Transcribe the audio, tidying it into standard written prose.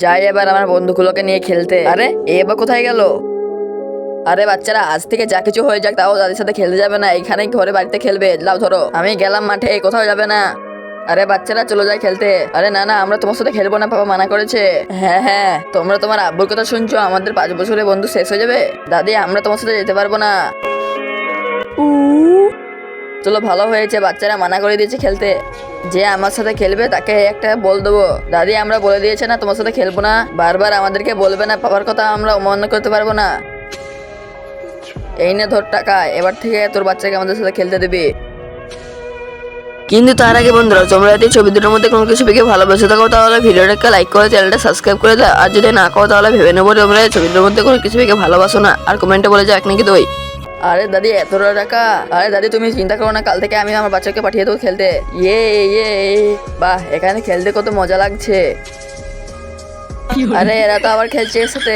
যাই এবার আমার বন্ধুগুলোকে নিয়ে খেলতে। আরে এবার কোথায় গেল? আরে বাচ্চারা, আজ থেকে যা কিছু হয়ে যাক তাও দাদির সাথে খেলতে যাবে না, এখানেই ঘরে বাড়িতে খেলবে। লাও ধরো, আমি গেলাম মাঠে, কোথাও যাবে না। আরে বাচ্চারা চলো যাই খেলতে। আরে না না, আমরা তোমার সাথে খেলবো না, বাবা মানা করেছে। হ্যাঁ হ্যাঁ, তোমরা তোমার আব্বুর কথা শুনছো? আমাদের 5 বছরের বন্ধু শেষ হয়ে যাবে। দাদি, আমরা তোমার সাথে যেতে পারবো না। চলো, ভালো হয়েছে, বাচ্চারা মানা করে দিয়েছে খেলতে। যে আমার সাথে খেলবে তাকে একটা বল দেবো। দাদি, আমরা বলে দিয়েছে না তোমার সাথে খেলবো না, বারবার আমাদেরকে বলবে না, বাবার কথা আমরা অমান্য করতে পারবো না। এই নে ধর টাকা, এবার থেকে তোর বাচ্চাকে আমাদের সাথে খেলতে দিবি। কিন্তু তার আগে বন্ধুরা, তোমরা যদি ছবি দুটোর মধ্যে কোনো কিছু দেখে ভালোবেসে থাকো তাহলে ভিডিওটাকে লাইক করে চ্যানেলটা সাবস্ক্রাইব করে দাও। আর যদি না করো তাহলে ভেবে নেবো তোমরা এই ছবি দুটোর মধ্যে কোনো কিছু দেখে ভালোবাসো না। আর কমেন্টে বলে যাও এক নাকি দই। আরে দাদি, এতটা টাকা? আরে দাদি, তুমি চিন্তা করো না, কাল থেকে আমি আমার বাচ্চাকে পাঠিয়ে দেবো খেলতে। ইয়ে ইয়ে, বাহ, এখানে খেলতে কত মজা লাগছে। আরে এরা তো আবার খেলছে এর সাথে।